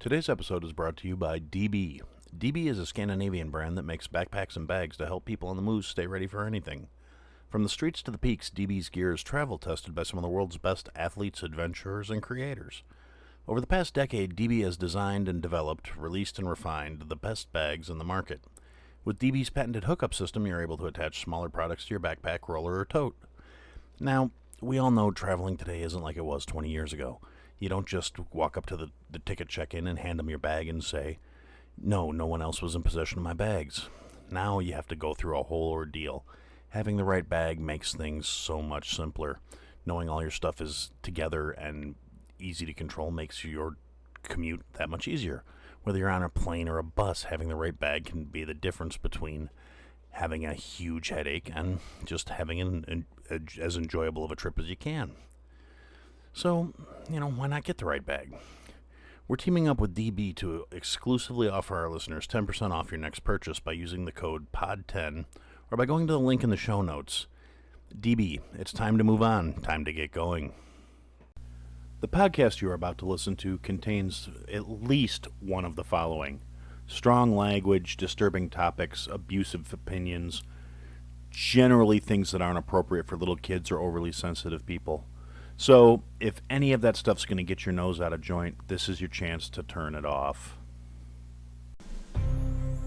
Today's episode is brought to you by DB. DB is a Scandinavian brand that makes backpacks and bags to help people on the move stay ready for anything. From the streets to the peaks, DB's gear is travel tested by some of the world's best athletes, adventurers, and creators. Over the past decade, DB has designed and developed, released and refined the best bags in the market. With DB's patented hookup system, you're able to attach smaller products to your backpack, roller, or tote. Now, we all know traveling today isn't like it was 20 years ago. You don't just walk up to the ticket check-in and hand them your bag and say, no one else was in possession of my bags. Now you have to go through a whole ordeal. Having the right bag makes things so much simpler. Knowing all your stuff is together and easy to control makes your commute that much easier. Whether you're on a plane or a bus, having the right bag can be the difference between having a huge headache and just having as enjoyable of a trip as you can. So, why not get the right bag? We're teaming up with DB to exclusively offer our listeners 10% off your next purchase by using the code POD10 or by going to the link in the show notes. DB, it's time to move on, time to get going. The podcast you are about to listen to contains at least one of the following: strong language, disturbing topics, abusive opinions, generally things that aren't appropriate for little kids or overly sensitive people. So, if any of that stuff's going to get your nose out of joint, this is your chance to turn it off.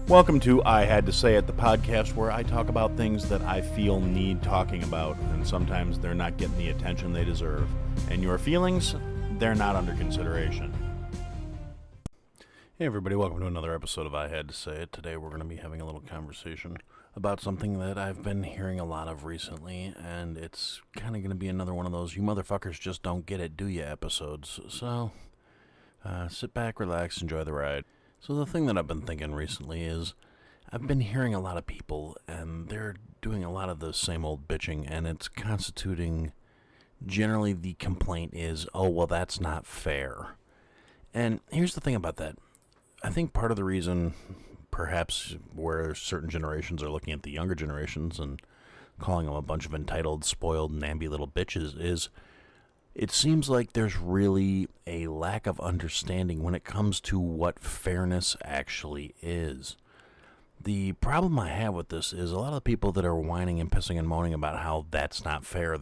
Welcome to I Had to Say It, the podcast where I talk about things that I feel need talking about, and sometimes they're not getting the attention they deserve. And your feelings, they're not under consideration. Hey everybody, welcome to another episode of I Had to Say It. Today we're going to be having a little conversation about something that I've been hearing a lot of recently, and it's kind of going to be another one of those you motherfuckers just don't get it, do ya episodes. So, sit back, relax, enjoy the ride. So the thing that I've been thinking recently is I've been hearing a lot of people, and they're doing a lot of the same old bitching, and it's constituting, generally the complaint is, oh, well, that's not fair. And here's the thing about that. I think part of the reason, perhaps, where certain generations are looking at the younger generations and calling them a bunch of entitled, spoiled, namby little bitches is it seems like there's really a lack of understanding when it comes to what fairness actually is. The problem I have with this is a lot of the people that are whining and pissing and moaning about how that's not fair,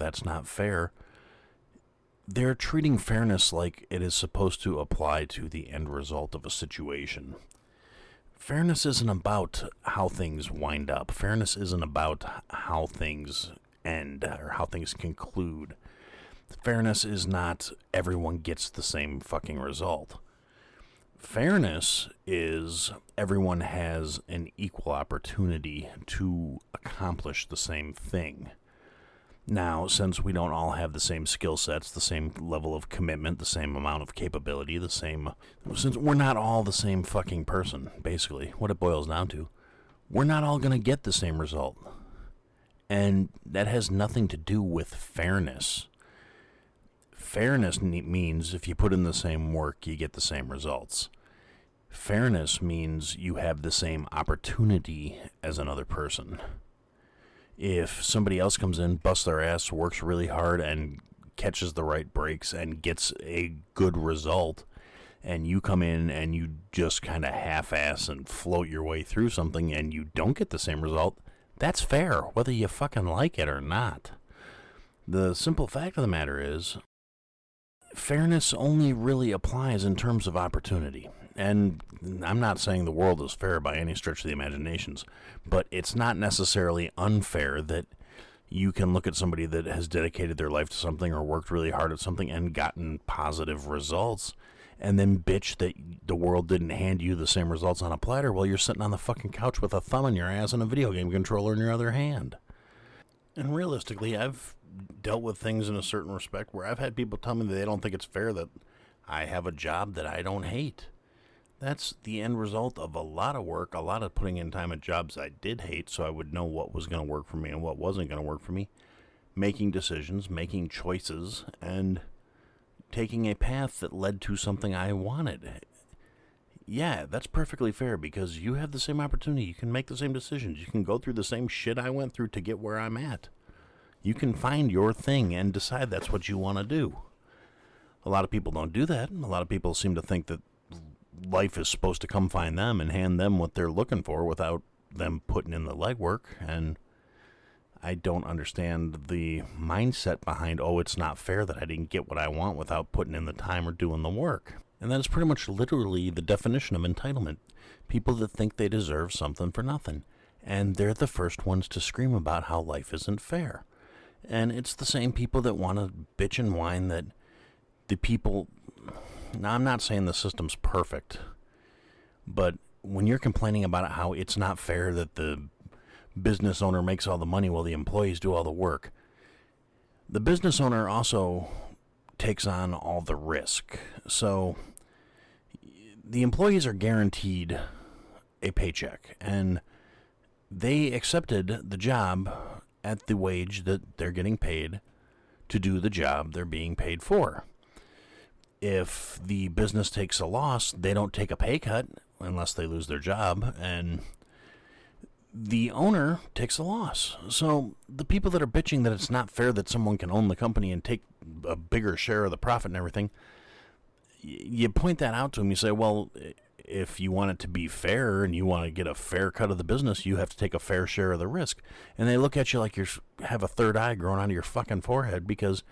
they're treating fairness like it is supposed to apply to the end result of a situation. Fairness isn't about how things wind up. Fairness isn't about how things end or how things conclude. Fairness is not everyone gets the same fucking result. Fairness is everyone has an equal opportunity to accomplish the same thing. Now, since we don't all have the same skill sets, the same level of commitment, the same amount of capability, since we're not all the same fucking person, basically, what it boils down to, we're not all going to get the same result. And that has nothing to do with fairness. Fairness means if you put in the same work, you get the same results. Fairness means you have the same opportunity as another person. If somebody else comes in, busts their ass, works really hard, and catches the right breaks and gets a good result, and you come in and you just kind of half-ass and float your way through something and you don't get the same result, that's fair, whether you fucking like it or not. The simple fact of the matter is, fairness only really applies in terms of opportunity. And I'm not saying the world is fair by any stretch of the imaginations, but it's not necessarily unfair that you can look at somebody that has dedicated their life to something or worked really hard at something and gotten positive results, and then bitch that the world didn't hand you the same results on a platter while you're sitting on the fucking couch with a thumb in your ass and a video game controller in your other hand. And realistically, I've dealt with things in a certain respect where I've had people tell me that they don't think it's fair that I have a job that I don't hate. That's the end result of a lot of work, a lot of putting in time at jobs I did hate so I would know what was going to work for me and what wasn't going to work for me. Making decisions, making choices, and taking a path that led to something I wanted. Yeah, that's perfectly fair because you have the same opportunity. You can make the same decisions. You can go through the same shit I went through to get where I'm at. You can find your thing and decide that's what you want to do. A lot of people don't do that. A lot of people seem to think that life is supposed to come find them and hand them what they're looking for without them putting in the legwork. And I don't understand the mindset behind, oh, it's not fair that I didn't get what I want without putting in the time or doing the work. And that is pretty much literally the definition of entitlement. People that think they deserve something for nothing. And they're the first ones to scream about how life isn't fair. And it's the same people that want to bitch and whine that the people... Now, I'm not saying the system's perfect, but when you're complaining about how it's not fair that the business owner makes all the money while the employees do all the work, the business owner also takes on all the risk. So the employees are guaranteed a paycheck, and they accepted the job at the wage that they're getting paid to do the job they're being paid for. If the business takes a loss, they don't take a pay cut unless they lose their job, and the owner takes a loss. So the people that are bitching that it's not fair that someone can own the company and take a bigger share of the profit and everything, you point that out to them. You say, well, if you want it to be fair and you want to get a fair cut of the business, you have to take a fair share of the risk. And they look at you like you have a third eye growing out of your fucking forehead because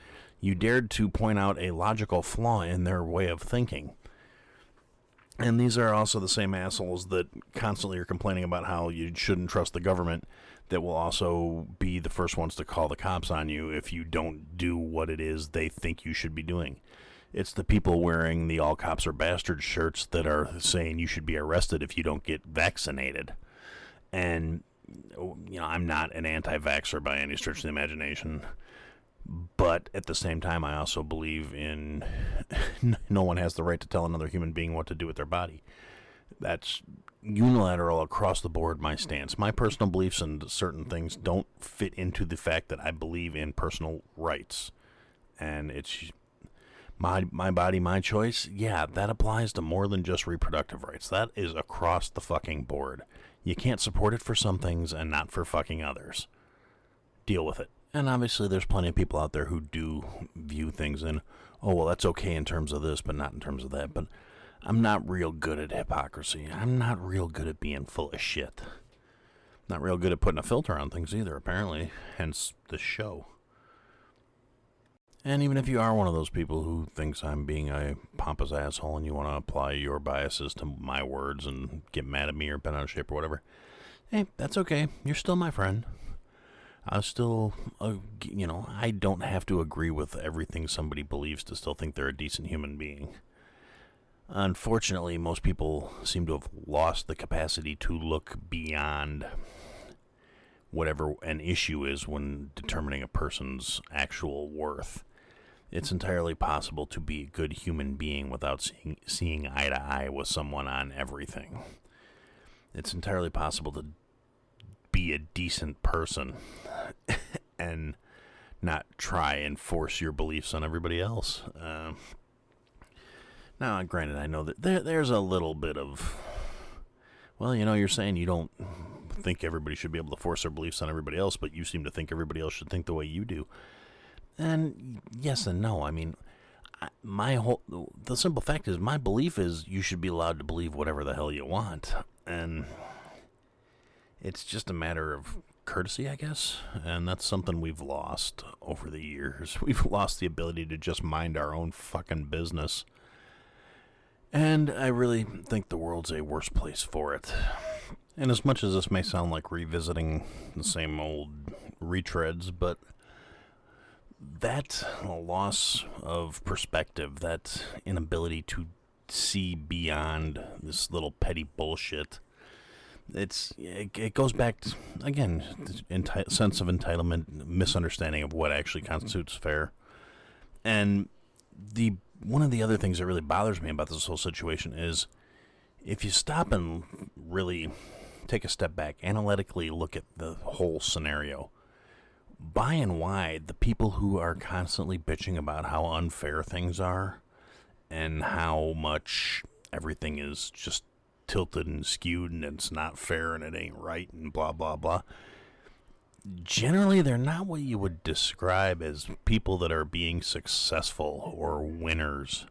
you dared to point out a logical flaw in their way of thinking. And these are also the same assholes that constantly are complaining about how you shouldn't trust the government, that will also be the first ones to call the cops on you if you don't do what it is they think you should be doing. It's the people wearing the all cops are bastards shirts that are saying you should be arrested if you don't get vaccinated. And, you know, I'm not an anti-vaxxer by any stretch of the imagination. But at the same time, I also believe in no one has the right to tell another human being what to do with their body. That's unilateral across the board, my stance. My personal beliefs and certain things don't fit into the fact that I believe in personal rights. And it's my body, my choice. Yeah, that applies to more than just reproductive rights. That is across the fucking board. You can't support it for some things and not for fucking others. Deal with it. And obviously there's plenty of people out there who do view things in, oh, well, that's okay in terms of this, but not in terms of that. But I'm not real good at hypocrisy. I'm not real good at being full of shit. Not real good at putting a filter on things either, apparently. Hence the show. And even if you are one of those people who thinks I'm being a pompous asshole and you want to apply your biases to my words and get mad at me or bent out of shape or whatever, hey, that's okay. You're still my friend. I still, I don't have to agree with everything somebody believes to still think they're a decent human being. Unfortunately, most people seem to have lost the capacity to look beyond whatever an issue is when determining a person's actual worth. It's entirely possible to be a good human being without seeing eye to eye with someone on everything. It's entirely possible to be a decent person and not try and force your beliefs on everybody else. Now, granted, I know that there's a little bit of, well, you're saying you don't think everybody should be able to force their beliefs on everybody else, but you seem to think everybody else should think the way you do. And yes and no. I mean, the simple fact is my belief is you should be allowed to believe whatever the hell you want. And it's just a matter of courtesy, I guess, and that's something we've lost over the years. We've lost the ability to just mind our own fucking business, and I really think the world's a worse place for it. And as much as this may sound like revisiting the same old retreads, but that loss of perspective, that inability to see beyond this little petty bullshit, it goes back to, again, sense of entitlement, misunderstanding of what actually constitutes fair. And one of the other things that really bothers me about this whole situation is if you stop and really take a step back, analytically look at the whole scenario, by and wide, the people who are constantly bitching about how unfair things are and how much everything is just tilted and skewed and it's not fair and it ain't right and blah, blah, blah. Generally, they're not what you would describe as people that are being successful or winners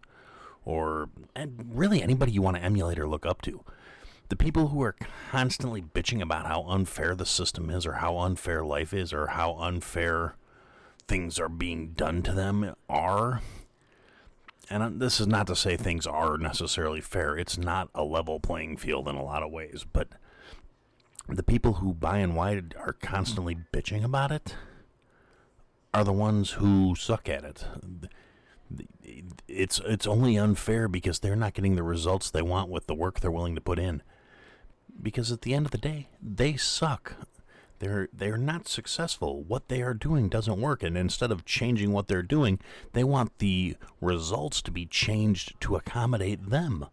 and really anybody you want to emulate or look up to. The people who are constantly bitching about how unfair the system is, or how unfair life is, or how unfair things are being done to them are, and this is not to say things are necessarily fair. It's not a level playing field in a lot of ways, but the people who by and wide are constantly bitching about it are the ones who suck at it. It's only unfair because they're not getting the results they want with the work they're willing to put in. Because at the end of the day, they suck. They're not successful. What they are doing doesn't work, and instead of changing what they're doing, they want the results to be changed to accommodate them.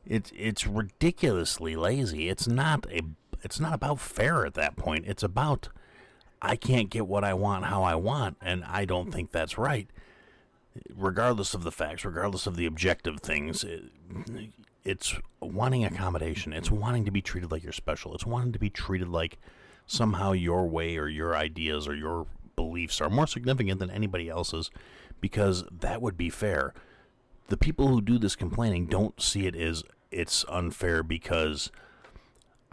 It's ridiculously lazy. It's not about fair at that point. It's about, I can't get what I want how I want, and I don't think that's right. Regardless of the facts, regardless of the objective things, it's wanting accommodation. It's wanting to be treated like you're special. It's wanting to be treated like somehow your way or your ideas or your beliefs are more significant than anybody else's, because that would be fair. The people who do this complaining don't see it as it's unfair because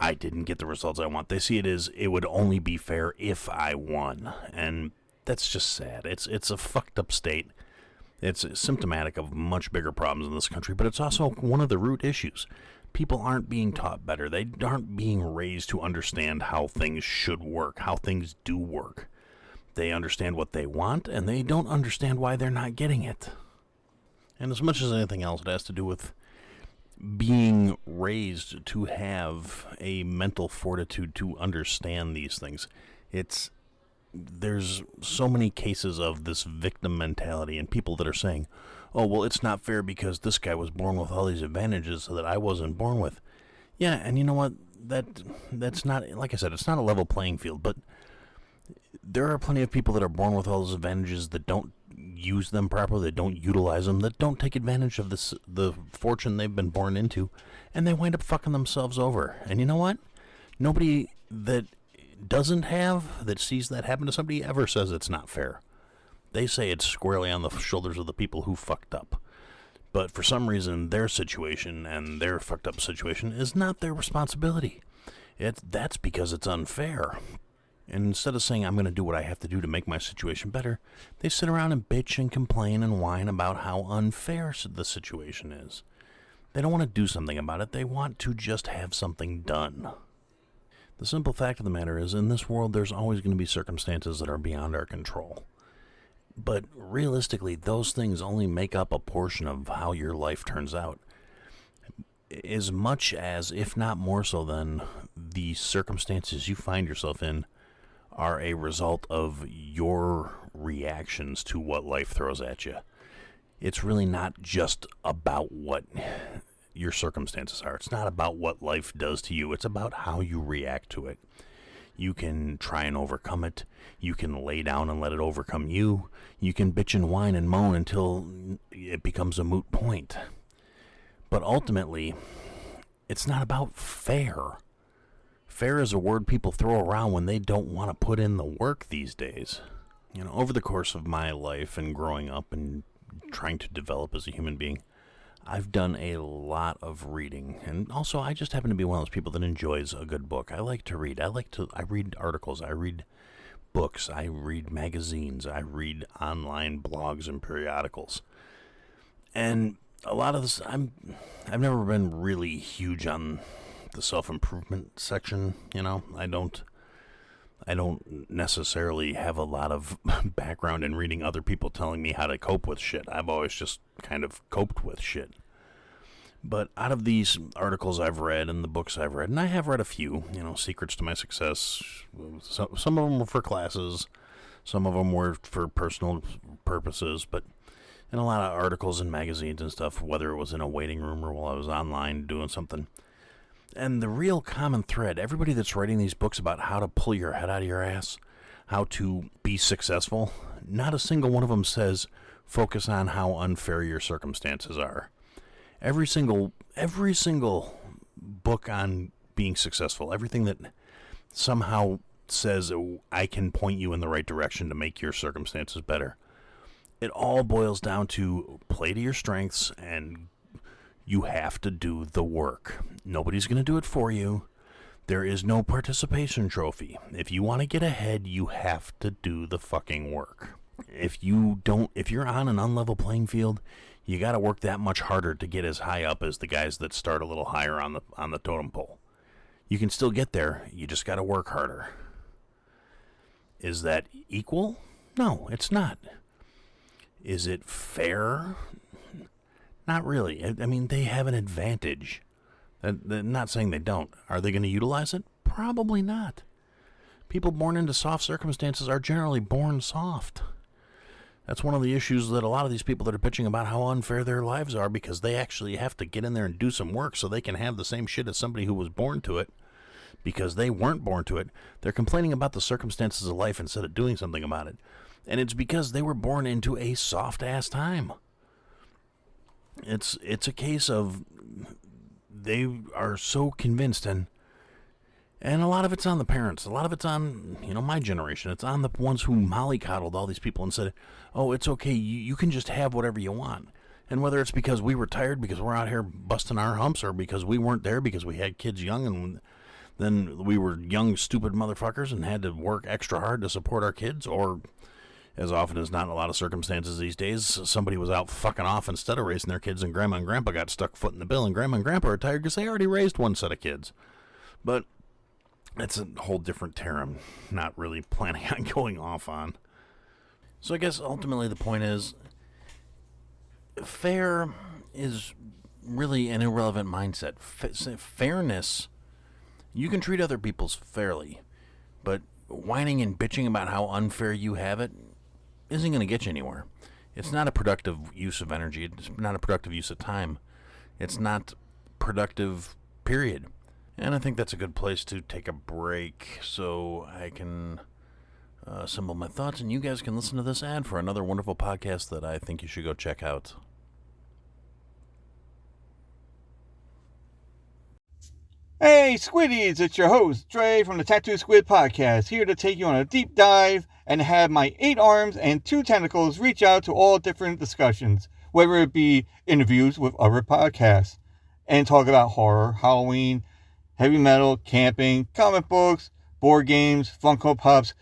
I didn't get the results I want. They see it as it would only be fair if I won, and that's just sad. It's a fucked up state. It's symptomatic of much bigger problems in this country, but it's also one of the root issues. People aren't being taught better. They aren't being raised to understand how things should work, how things do work. They understand what they want, and they don't understand why they're not getting it. And as much as anything else, it has to do with being raised to have a mental fortitude to understand these things. There's so many cases of this victim mentality and people that are saying, oh, well, it's not fair because this guy was born with all these advantages that I wasn't born with. Yeah, and you know what? That's not, like I said, it's not a level playing field, but there are plenty of people that are born with all those advantages that don't use them properly, that don't utilize them, that don't take advantage of the fortune they've been born into, and they wind up fucking themselves over. And you know what? Nobody that sees that happen to somebody ever says it's not fair. They say it's squarely on the shoulders of the people who fucked up. But for some reason, their situation and their fucked up situation is not their responsibility. That's because it's unfair. And instead of saying, I'm going to do what I have to do to make my situation better, they sit around and bitch and complain and whine about how unfair the situation is. They don't want to do something about it. They want to just have something done. The simple fact of the matter is, in this world, there's always going to be circumstances that are beyond our control. But realistically, those things only make up a portion of how your life turns out. As much as, if not more so than, the circumstances you find yourself in are a result of your reactions to what life throws at you. It's really not just about what your circumstances are. It's not about what life does to you. It's about how you react to it. You can try and overcome it. You can lay down and let it overcome you. You can bitch and whine and moan until it becomes a moot point. But ultimately, it's not about fair. Fair is a word people throw around when they don't want to put in the work these days. You know, over the course of my life and growing up and trying to develop as a human being, I've done a lot of reading, and also I just happen to be one of those people that enjoys a good book. I like to read. I read articles. I read books. I read magazines. I read online blogs and periodicals. And a lot of this, I've never been really huge on the self-improvement section. You know, I don't necessarily have a lot of background in reading other people telling me how to cope with shit. I've always just kind of coped with shit. But out of these articles I've read and the books I've read, and I have read a few, you know, Secrets to My Success, some of them were for classes, some of them were for personal purposes, but in a lot of articles and magazines and stuff, whether it was in a waiting room or while I was online doing something. And the real common thread, everybody that's writing these books about how to pull your head out of your ass, how to be successful, not a single one of them says, focus on how unfair your circumstances are. Every single book on being successful, everything that somehow says I can point you in the right direction to make your circumstances better, It all boils down to play to your strengths, and you have to do the work. Nobody's going to do it for you. There is no participation trophy. If you want to get ahead, you have to do the fucking work. If you're on an unlevel playing field, you got to work that much harder to get as high up as the guys that start a little higher on the totem pole. You can still get there. You just got to work harder. Is that equal? No, it's not. Is it fair? Not really. I mean, they have an advantage. They're not saying they don't. Are they going to utilize it? Probably not. People born into soft circumstances are generally born soft. That's one of the issues that a lot of these people that are bitching about how unfair their lives are, because they actually have to get in there and do some work so they can have the same shit as somebody who was born to it, because they weren't born to it. They're complaining about the circumstances of life instead of doing something about it. And it's because they were born into a soft-ass time. It's a case of they are so convinced, and a lot of it's on the parents. A lot of it's on, my generation. It's on the ones who mollycoddled all these people and said, oh, it's okay, you can just have whatever you want. And whether it's because we were tired because we're out here busting our humps, or because we weren't there because we had kids young, and then we were young, stupid motherfuckers and had to work extra hard to support our kids, or as often as not in a lot of circumstances these days, somebody was out fucking off instead of raising their kids, and grandma and grandpa got stuck footing the bill, and grandma and grandpa are tired because they already raised one set of kids. But that's a whole different tear I'm not really planning on going off on. So I guess ultimately the point is, fair is really an irrelevant mindset. Fairness, you can treat other people fairly, but whining and bitching about how unfair you have it isn't going to get you anywhere. It's not a productive use of energy. It's not a productive use of time. It's not productive, period. And I think that's a good place to take a break so I can assemble my thoughts, and you guys can listen to this ad for another wonderful podcast that I think you should go check out. Hey, Squiddies, it's your host, Dre from the Ta2 Squid podcast, here to take you on a deep dive and have my 8 arms and 2 tentacles reach out to all different discussions, whether it be interviews with other podcasts, and talk about horror, Halloween, heavy metal, camping, comic books, board games, Funko Pops.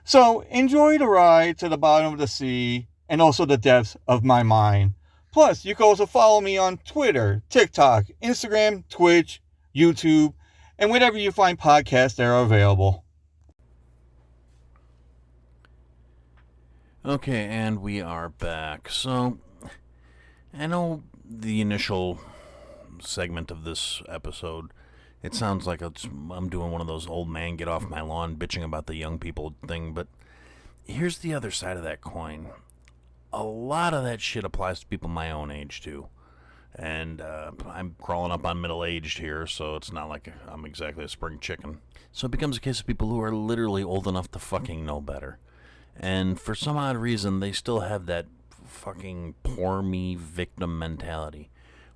So enjoy the ride to the bottom of the sea and also the depths of my mind. Plus, you can also follow me on Twitter, TikTok, Instagram, Twitch, YouTube, and wherever you find podcasts that are available. Okay, and we are back. So, I know the initial segment of this episode, it sounds like I'm doing one of those old man get off my lawn bitching about the young people thing, but here's the other side of that coin. A lot of that shit applies to people my own age, too. And I'm crawling up on middle-aged here, so it's not like I'm exactly a spring chicken. So it becomes a case of people who are literally old enough to fucking know better. And for some odd reason, they still have that fucking poor me victim mentality,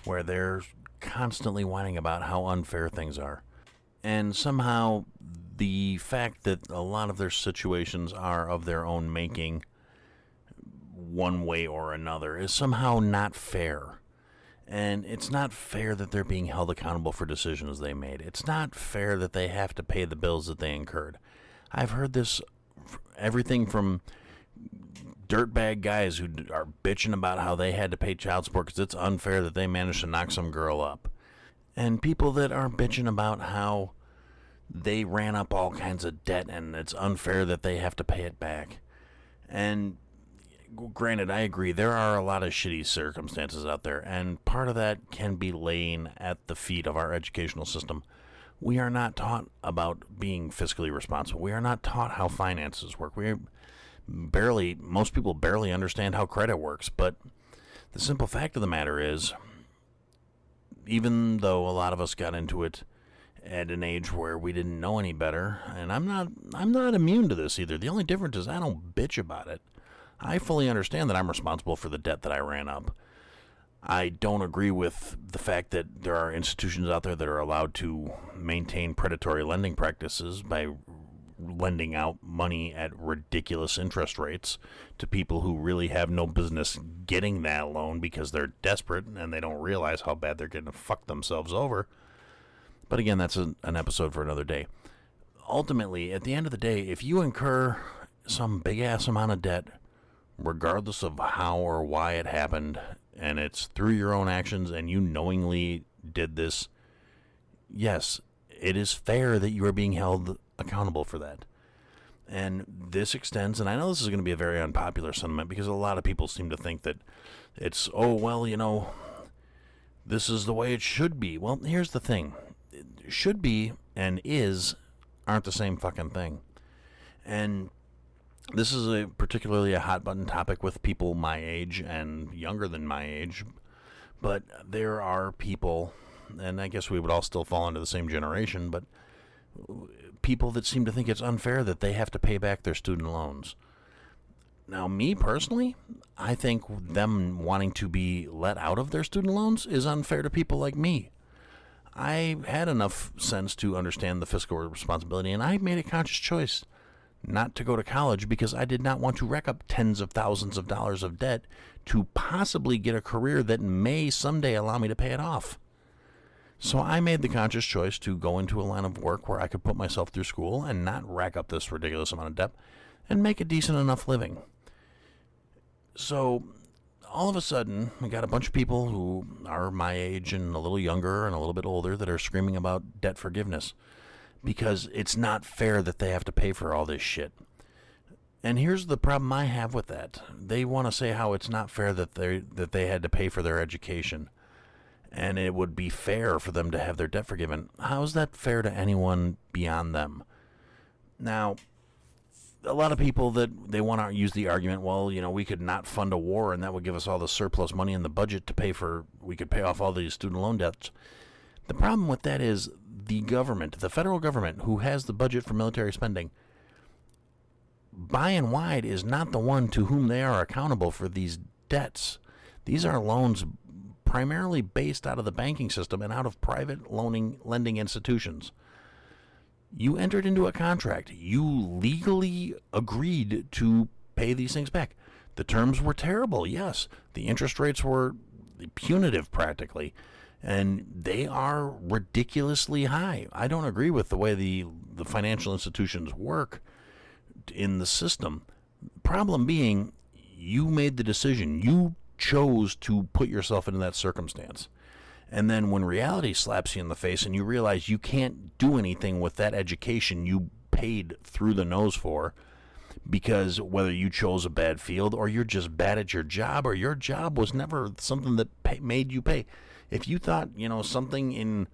where they're constantly whining about how unfair things are. And somehow, the fact that a lot of their situations are of their own making, one way or another, is somehow not fair. And it's not fair that they're being held accountable for decisions they made. It's not fair that they have to pay the bills that they incurred. I've heard this, everything from dirtbag guys who are bitching about how they had to pay child support because it's unfair that they managed to knock some girl up, and people that are bitching about how they ran up all kinds of debt and it's unfair that they have to pay it back. And granted, I agree, there are a lot of shitty circumstances out there, and part of that can be laying at the feet of our educational system. We are not taught about being fiscally responsible. We are not taught how finances work. Most people barely understand how credit works, but the simple fact of the matter is, even though a lot of us got into it at an age where we didn't know any better, and I'm not immune to this either. The only difference is I don't bitch about it. I fully understand that I'm responsible for the debt that I ran up. I don't agree with the fact that there are institutions out there that are allowed to maintain predatory lending practices by lending out money at ridiculous interest rates to people who really have no business getting that loan because they're desperate and they don't realize how bad they're going to fuck themselves over. But again, that's an episode for another day. Ultimately, at the end of the day, if you incur some big-ass amount of debt, regardless of how or why it happened, and it's through your own actions and you knowingly did this, yes, it is fair that you are being held accountable for that. And this extends, and I know this is going to be a very unpopular sentiment because a lot of people seem to think that it's, oh, well, this is the way it should be. Well, here's the thing. It should be and is aren't the same fucking thing. And this is particularly a hot button topic with people my age and younger than my age. But there are people, and I guess we would all still fall into the same generation, but people that seem to think it's unfair that they have to pay back their student loans. Now, me personally, I think them wanting to be let out of their student loans is unfair to people like me. I had enough sense to understand the fiscal responsibility, and I made a conscious choice not to go to college because I did not want to rack up tens of thousands of dollars of debt to possibly get a career that may someday allow me to pay it off. So I made the conscious choice to go into a line of work where I could put myself through school and not rack up this ridiculous amount of debt and make a decent enough living. So all of a sudden, we got a bunch of people who are my age and a little younger and a little bit older that are screaming about debt forgiveness because it's not fair that they have to pay for all this shit. And here's the problem I have with that. They want to say how it's not fair that they had to pay for their education, and it would be fair for them to have their debt forgiven. How is that fair to anyone beyond them? Now, a lot of people that they want to use the argument, well, we could not fund a war and that would give us all the surplus money in the budget to we could pay off all these student loan debts. The problem with that is the government, the federal government, who has the budget for military spending, by and wide is not the one to whom they are accountable for these debts. These are loans primarily based out of the banking system and out of private lending institutions. You entered into a contract. You legally agreed to pay these things back. The terms were terrible, yes. The interest rates were punitive practically, and they are ridiculously high. I don't agree with the way the financial institutions work in the system. Problem being, you made the decision. You chose to put yourself into that circumstance. And then when reality slaps you in the face and you realize you can't do anything with that education you paid through the nose for, because whether you chose a bad field or you're just bad at your job or your job was never something that made you pay. If you thought, something in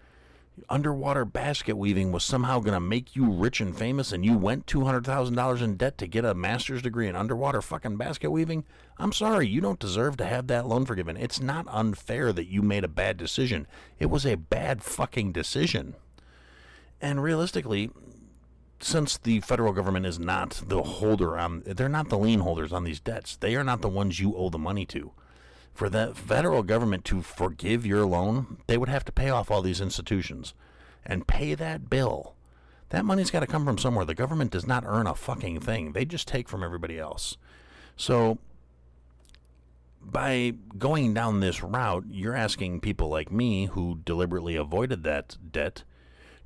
underwater basket weaving was somehow going to make you rich and famous and you went $200,000 in debt to get a master's degree in underwater fucking basket weaving, I'm sorry, you don't deserve to have that loan forgiven. It's not unfair that you made a bad decision. It was a bad fucking decision. And realistically, since the federal government is not the they're not the lien holders on these debts. They are not the ones you owe the money to. For the federal government to forgive your loan, they would have to pay off all these institutions and pay that bill. That money's got to come from somewhere. The government does not earn a fucking thing. They just take from everybody else. So by going down this route, you're asking people like me who deliberately avoided that debt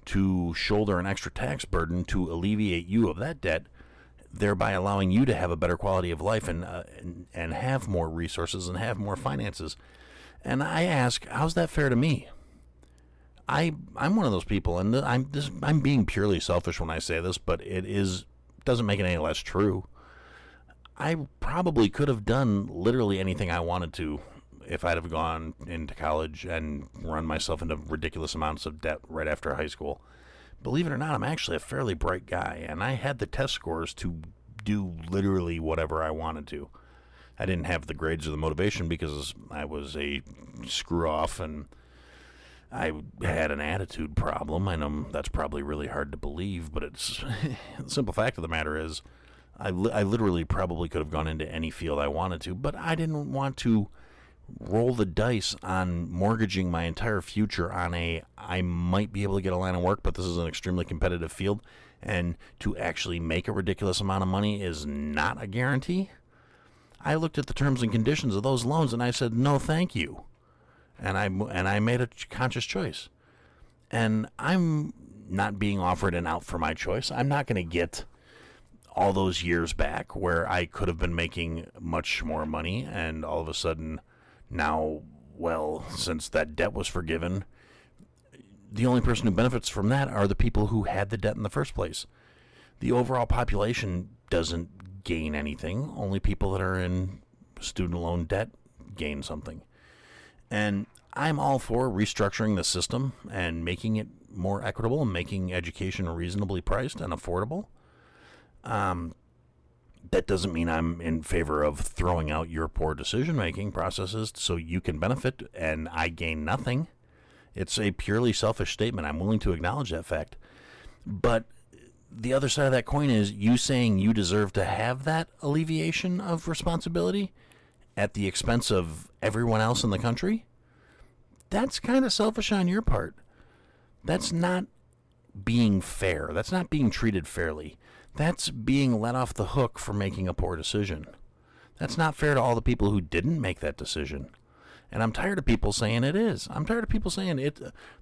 to shoulder an extra tax burden to alleviate you of that debt, thereby allowing you to have a better quality of life and have more resources and have more finances. And I ask, how's that fair to me? I'm one of those people, and I'm being purely selfish when I say this, but doesn't make it any less true. I probably could have done literally anything I wanted to if I'd have gone into college and run myself into ridiculous amounts of debt right after high school. Believe it or not, I'm actually a fairly bright guy, and I had the test scores to do literally whatever I wanted to. I didn't have the grades or the motivation because I was a screw-off, and I had an attitude problem. I know that's probably really hard to believe, but it's the simple fact of the matter is I literally probably could have gone into any field I wanted to, but I didn't want to roll the dice on mortgaging my entire future on a I might be able to get a line of work, but this is an extremely competitive field, and to actually make a ridiculous amount of money is not a guarantee. I looked at the terms and conditions of those loans and I said, no, thank you. And I made a conscious choice. And I'm not being offered an out for my choice. I'm not going to get all those years back where I could have been making much more money, and all of a sudden now, well, since that debt was forgiven, the only person who benefits from that are the people who had the debt in the first place. The overall population doesn't gain anything. Only people that are in student loan debt gain something. And I'm all for restructuring the system and making it more equitable and making education reasonably priced and affordable. That doesn't mean I'm in favor of throwing out your poor decision-making processes so you can benefit and I gain nothing. It's a purely selfish statement. I'm willing to acknowledge that fact. But the other side of that coin is you saying you deserve to have that alleviation of responsibility at the expense of everyone else in the country. That's kind of selfish on your part. That's not being fair. That's not being treated fairly. That's being let off the hook for making a poor decision. That's not fair to all the people who didn't make that decision. And I'm tired of people saying it is. I'm tired of people saying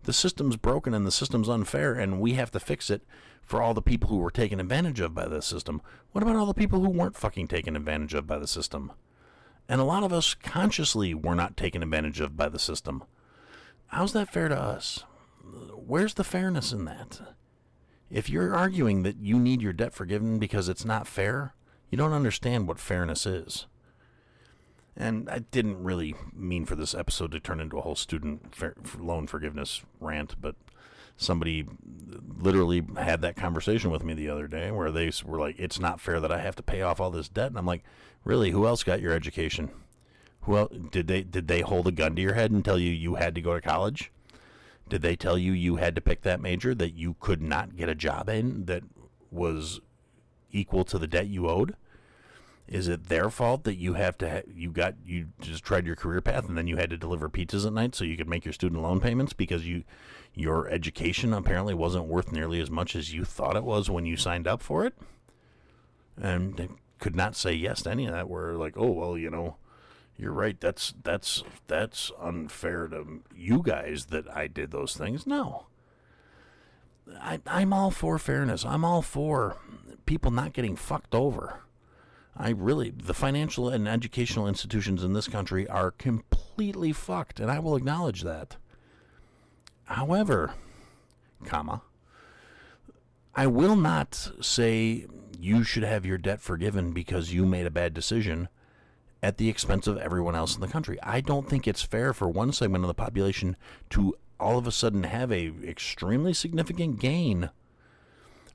the system's broken and the system's unfair and we have to fix it for all the people who were taken advantage of by the system. What about all the people who weren't fucking taken advantage of by the system? And a lot of us consciously were not taken advantage of by the system. How's that fair to us? Where's the fairness in that? If you're arguing that you need your debt forgiven because it's not fair, you don't understand what fairness is. And I didn't really mean for this episode to turn into a whole student loan forgiveness rant, but somebody literally had that conversation with me the other day where they were like, it's not fair that I have to pay off all this debt. And I'm like, really, who else got your education? Who else, did they hold a gun to your head and tell you you had to go to college? Did they tell you you had to pick that major that you could not get a job in that was equal to the debt you owed? Is it their fault that you have to you just tried your career path and then you had to deliver pizzas at night so you could make your student loan payments because your education apparently wasn't worth nearly as much as you thought it was when you signed up for it? And they could not say yes to any of that. We're like, oh well, you're right. That's unfair to you guys that I did those things. No. I'm all for fairness. I'm all for people not getting fucked over. The financial and educational institutions in this country are completely fucked, and I will acknowledge that. However, I will not say you should have your debt forgiven because you made a bad decision at the expense of everyone else in the country. I don't think it's fair for one segment of the population to all of a sudden have a extremely significant gain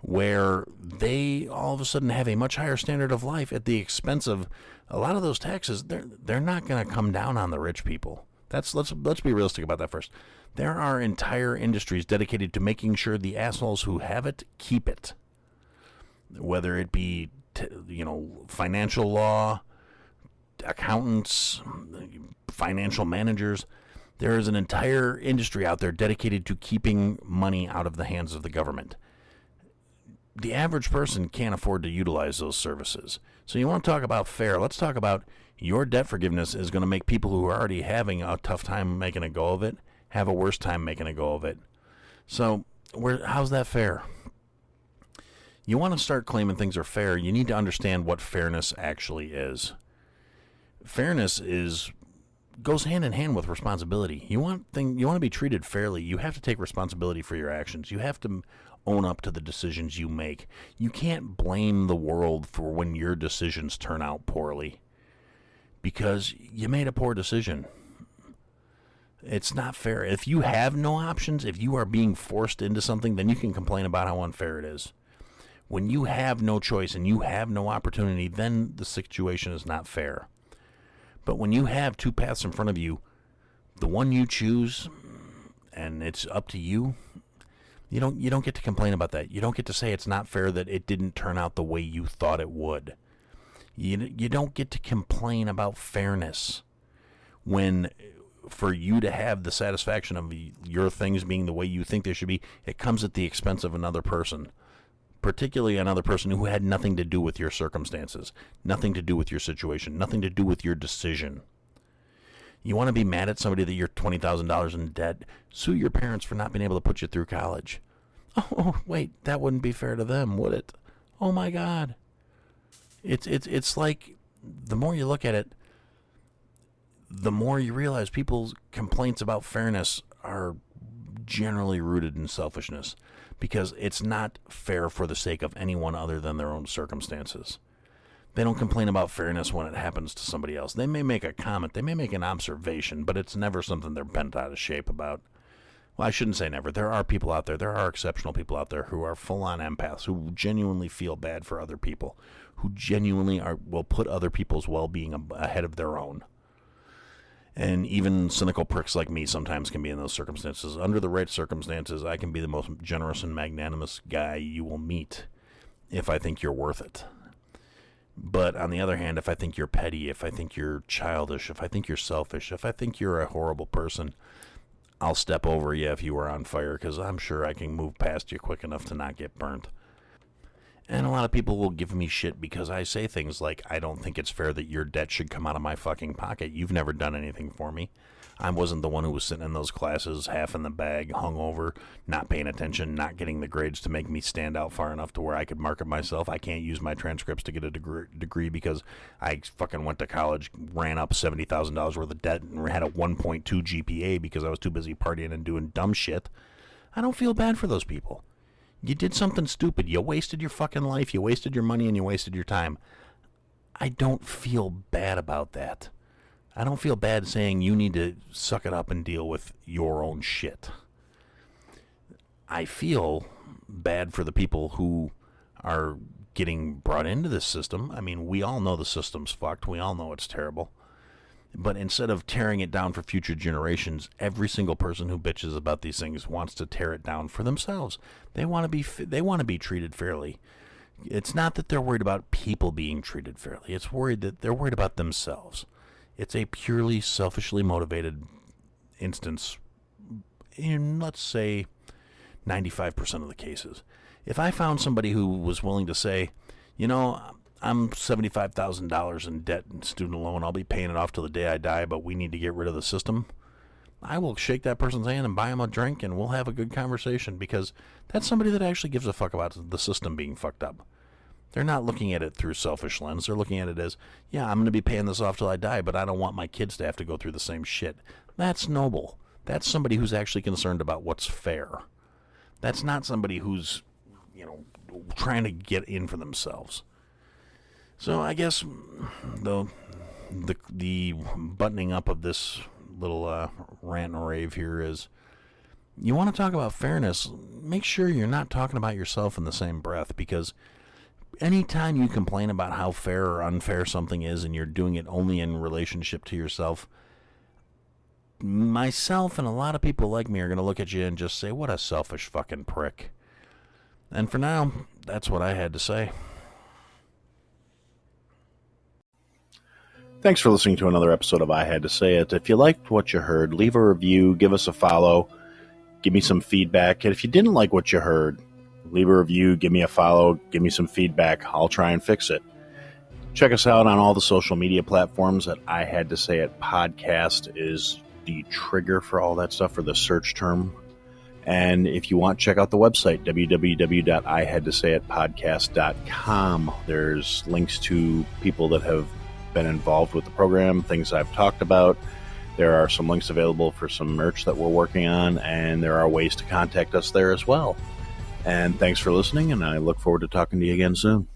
where they all of a sudden have a much higher standard of life at the expense of a lot of those taxes. They're not going to come down on the rich people. Let's be realistic about that first. There are entire industries dedicated to making sure the assholes who have it keep it. Whether it be financial law, accountants, financial managers, there is an entire industry out there dedicated to keeping money out of the hands of the government. The average person can't afford to utilize those services. So you want to talk about fair, let's talk about your debt forgiveness is going to make people who are already having a tough time making a go of it have a worse time making a go of it. So how's that fair? You want to start claiming things are fair, you need to understand what fairness actually is. Fairness goes hand in hand with responsibility. You want to be treated fairly. You have to take responsibility for your actions. You have to own up to the decisions you make. You can't blame the world for when your decisions turn out poorly because you made a poor decision. It's not fair. If you have no options, if you are being forced into something, then you can complain about how unfair it is. When you have no choice and you have no opportunity, then the situation is not fair. But when you have two paths in front of you, the one you choose and it's up to you, you don't get to complain about that. You don't get to say it's not fair that it didn't turn out the way you thought it would. You don't get to complain about fairness when for you to have the satisfaction of your things being the way you think they should be, it comes at the expense of another person. Particularly another person who had nothing to do with your circumstances, nothing to do with your situation, nothing to do with your decision. You want to be mad at somebody that you're $20,000 in debt? Sue your parents for not being able to put you through college. Oh, wait, that wouldn't be fair to them, would it? Oh my God. It's like, the more you look at it, the more you realize people's complaints about fairness are generally rooted in selfishness, because it's not fair for the sake of anyone other than their own circumstances. They don't complain about fairness when it happens to somebody else. They may make a comment, they may make an observation, but it's never something they're bent out of shape about. Well, I shouldn't say never. There are people out there, there are exceptional people out there who are full-on empaths, who genuinely feel bad for other people, who genuinely will put other people's well-being ahead of their own. And even cynical pricks like me sometimes can be in those circumstances. Under the right circumstances, I can be the most generous and magnanimous guy you will meet if I think you're worth it. But on the other hand, if I think you're petty, if I think you're childish, if I think you're selfish, if I think you're a horrible person, I'll step over you if you were on fire, because I'm sure I can move past you quick enough to not get burnt. And a lot of people will give me shit because I say things like, I don't think it's fair that your debt should come out of my fucking pocket. You've never done anything for me. I wasn't the one who was sitting in those classes, half in the bag, hungover, not paying attention, not getting the grades to make me stand out far enough to where I could market myself. I can't use my transcripts to get a degree because I fucking went to college, ran up $70,000 worth of debt, and had a 1.2 GPA because I was too busy partying and doing dumb shit. I don't feel bad for those people. You did something stupid. You wasted your fucking life. You wasted your money and you wasted your time. I don't feel bad about that. I don't feel bad saying you need to suck it up and deal with your own shit. I feel bad for the people who are getting brought into this system. I mean, we all know the system's fucked. We all know it's terrible. But instead of tearing it down for future generations, every single person who bitches about these things wants to tear it down for themselves. They want to be treated fairly. It's not that they're worried about people being treated fairly. They're worried about themselves. It's a purely selfishly motivated instance in, let's say, 95% of the cases. If I found somebody who was willing to say, you know, I'm $75,000 in debt and student loan. I'll be paying it off till the day I die, but we need to get rid of the system. I will shake that person's hand and buy him a drink, and we'll have a good conversation, because that's somebody that actually gives a fuck about the system being fucked up. They're not looking at it through selfish lens. They're looking at it as, yeah, I'm going to be paying this off till I die, but I don't want my kids to have to go through the same shit. That's noble. That's somebody who's actually concerned about what's fair. That's not somebody who's, trying to get in for themselves. So I guess the buttoning up of this little rant and rave here is, you want to talk about fairness, make sure you're not talking about yourself in the same breath, because anytime you complain about how fair or unfair something is and you're doing it only in relationship to yourself, myself and a lot of people like me are going to look at you and just say, what a selfish fucking prick. And for now, that's what I had to say. Thanks for listening to another episode of I Had to Say It. If you liked what you heard, leave a review, give us a follow, give me some feedback. And if you didn't like what you heard, leave a review, give me a follow, give me some feedback. I'll try and fix it. Check us out on all the social media platforms. At I Had to Say It podcast is the trigger for all that stuff, for the search term. And if you want, check out the website, www.ihadtosayitpodcast.com. There's links to people that have been involved with the program, things I've talked about. There are some links available for some merch that we're working on, and there are ways to contact us there as well. And thanks for listening, and I look forward to talking to you again soon.